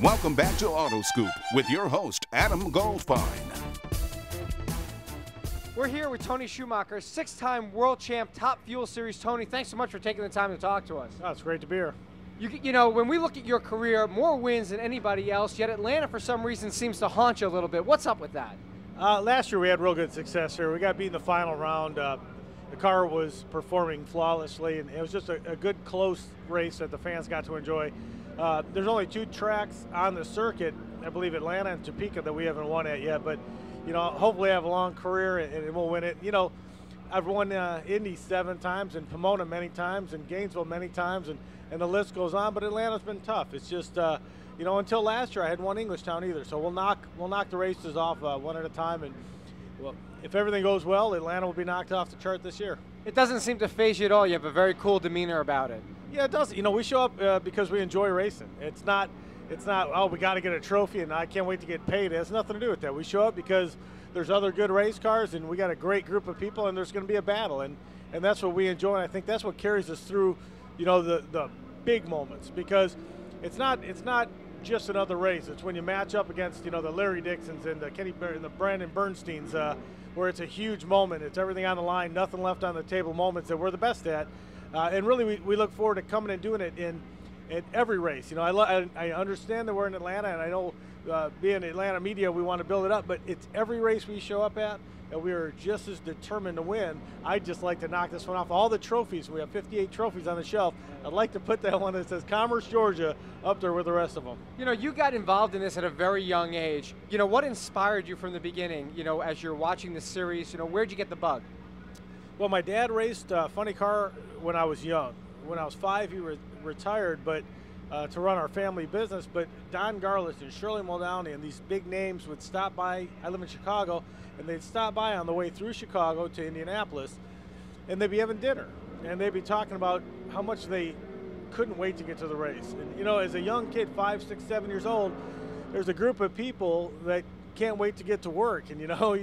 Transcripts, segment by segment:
Welcome back to AutoScoop with your host, Adam Goldfine. We're here with Tony Schumacher, six-time world champ, top fuel series. Tony, thanks so much for taking the time to talk to us. Oh, it's great to be here. You know, when we look at your career, more wins than anybody else, yet Atlanta, for some reason, seems to haunt you a little bit. What's up with that? Last year we had real good success here. We got beat in the final round. The car was performing flawlessly, and it was just a good, close race that the fans got to enjoy. There's only two tracks on the circuit, I believe Atlanta and Topeka, that we haven't won at yet, but you know, hopefully I have a long career and we'll win it. You know, I've won Indy 7 times and Pomona many times and Gainesville many times, and the list goes on, but Atlanta's been tough. It's just, you know, until last year I hadn't won Englishtown either, so we'll knock the races off one at a time, and well, if everything goes well, Atlanta will be knocked off the chart this year. It doesn't seem to faze you at all. You have a very cool demeanor about it. Yeah, it does. You know, we show up because we enjoy racing. It's not, oh, we got to get a trophy and I can't wait to get paid. It has nothing to do with that. We show up because there's other good race cars and we got a great group of people and there's going to be a battle. And that's what we enjoy. And I think that's what carries us through, you know, the big moments, because it's not just another race. It's when you match up against, you know, the Larry Dixons and the Brandon Bernsteins, where it's a huge moment. It's everything on the line, nothing left on the table moments that we're the best at. And really, we look forward to coming and doing it in every race. You know, I understand that we're in Atlanta, and I know being Atlanta media, we want to build it up, but it's every race we show up at, and we are just as determined to win. I'd just like to knock this one off. All the trophies, we have 58 trophies on the shelf. I'd like to put that one that says Commerce, Georgia, up there with the rest of them. You know, you got involved in this at a very young age. You know, what inspired you from the beginning, you know, as you're watching the series? You know, where'd you get the bug? Well, my dad raced a funny car when I was young. When I was 5, he retired, but to run our family business. But Don Garlis and Shirley Muldowney and these big names would stop by. I live in Chicago, and they'd stop by on the way through Chicago to Indianapolis, and they'd be having dinner, and they'd be talking about how much they couldn't wait to get to the race. And you know, as a young kid, 5, 6, 7 years old, there's a group of people that can't wait to get to work, and you know,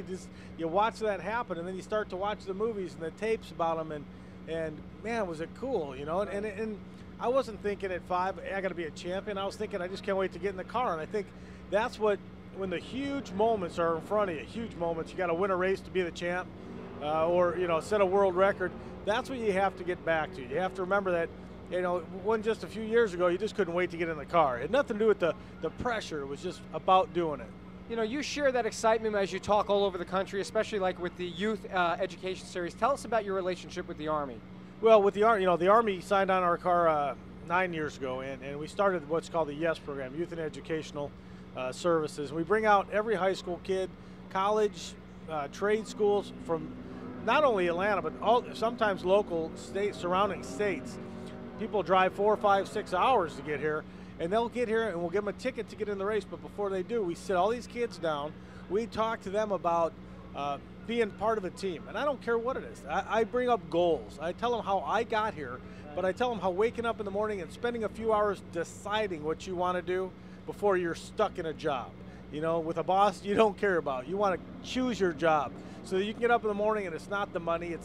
you watch that happen, and then you start to watch the movies and the tapes about them, and man, was it cool, you know. And I wasn't thinking at 5 I got to be a champion. I was thinking I just can't wait to get in the car. And I think that's what, when the huge moments are in front of you, huge moments, you got to win a race to be the champ, or you know, set a world record. That's what you have to get back to. You have to remember that, you know, when just a few years ago you just couldn't wait to get in the car. It had nothing to do with the pressure. It was just about doing it. You know, you share that excitement as you talk all over the country, especially like with the youth education series. Tell us about your relationship with the Army. Well, with the Army, you know, the Army signed on our car 9 years ago, and we started what's called the YES program, Youth and Educational Services. We bring out every high school kid, college, trade schools from not only Atlanta, but sometimes local states, surrounding states. People drive 4, 5, 6 hours to get here. And they'll get here and we'll give them a ticket to get in the race, but before they do, we sit all these kids down, we talk to them about being part of a team. And I don't care what it is. I bring up goals. I tell them how I got here, but I tell them how waking up in the morning and spending a few hours deciding what you want to do before you're stuck in a job. You know, with a boss you don't care about. You want to choose your job so that you can get up in the morning and it's not the money,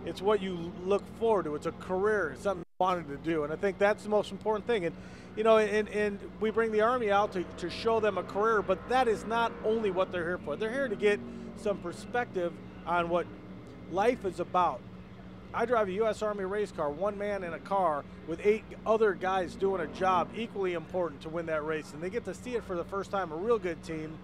it's what you look forward to. It's a career, it's something you wanted to do. And I think that's the most important thing. And you know, and we bring the Army out to show them a career, but that is not only what they're here for. They're here to get some perspective on what life is about. I drive a U.S. Army race car, one man in a car with 8 other guys doing a job equally important to win that race. And they get to see it for the first time, a real good team,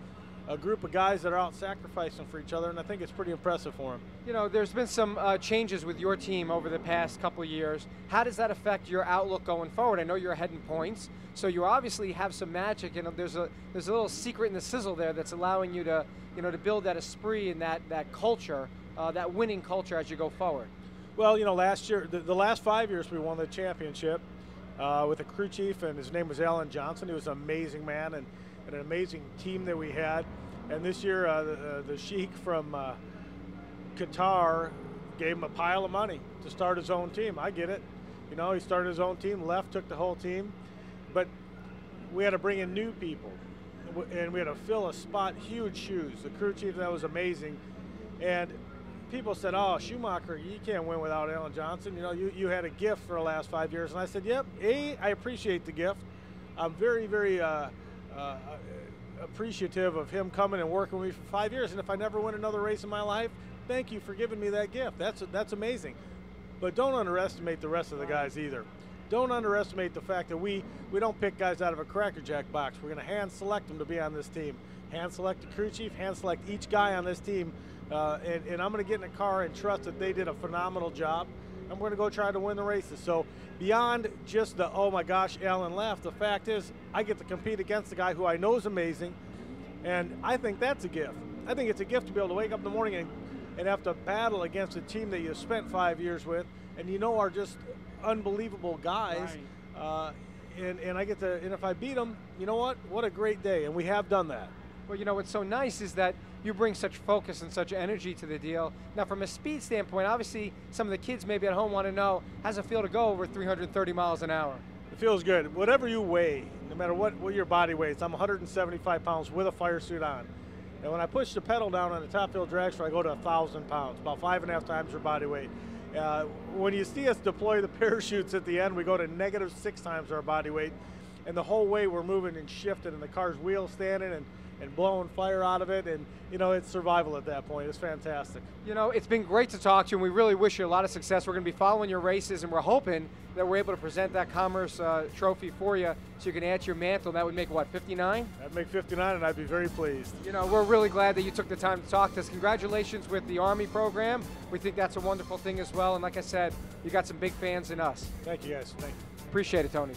a group of guys that are out sacrificing for each other, and I think it's pretty impressive for them. You know, there's been some changes with your team over the past couple of years. How does that affect your outlook going forward? I know you're ahead in points, so you obviously have some magic, and there's a little secret in the sizzle there that's allowing you to, you know, to build that esprit and that culture, that winning culture as you go forward. Well, you know, last year, the last 5 years, we won the championship with a crew chief, and his name was Alan Johnson. He was an amazing man and an amazing team that we had. And this year, the sheik from Qatar gave him a pile of money to start his own team. I get it. You know, he started his own team, left, took the whole team. But we had to bring in new people, and we had to fill a spot, huge shoes. The crew chief, that was amazing. And people said, oh, Schumacher, you can't win without Alan Johnson. You know, you had a gift for the last 5 years. And I said, yep, I appreciate the gift. I'm very, very appreciative of him coming and working with me for 5 years. And if I never win another race in my life, thank you for giving me that gift. That's amazing. But don't underestimate the rest of the guys either. Don't underestimate the fact that we don't pick guys out of a Cracker Jack box. We're going to hand select them to be on this team. Hand select the crew chief, hand select each guy on this team. And I'm going to get in a car and trust that they did a phenomenal job. I'm going to go try to win the races. So beyond just the, oh my gosh, Alan left, the fact is I get to compete against a guy who I know is amazing. And I think that's a gift. I think it's a gift to be able to wake up in the morning and have to battle against a team that you spent 5 years with and you know are just unbelievable guys. Right. And I get to, and if I beat them, you know what a great day. And we have done that. Well, you know, what's so nice is that you bring such focus and such energy to the deal. Now, from a speed standpoint, obviously, some of the kids maybe at home want to know, how's it feel to go over 330 miles an hour? It feels good. Whatever you weigh, no matter what your body weighs, I'm 175 pounds with a fire suit on. And when I push the pedal down on the Top Field Drag Strip, I go to 1,000 pounds, about 5.5 times your body weight. When you see us deploy the parachutes at the end, we go to -6 times our body weight. And the whole way we're moving and shifting, and the car's wheel standing and blowing fire out of it, and you know, it's survival at that point. It's fantastic. You know, it's been great to talk to you, and we really wish you a lot of success. We're going to be following your races, and we're hoping that we're able to present that Commerce trophy for you so you can add to your mantle. That would make, what, 59? That'd make 59, and I'd be very pleased. You know, we're really glad that you took the time to talk to us. Congratulations with the Army program. We think that's a wonderful thing as well, and like I said, you got some big fans in us. Thank you, guys. Thank you. Appreciate it, Tony.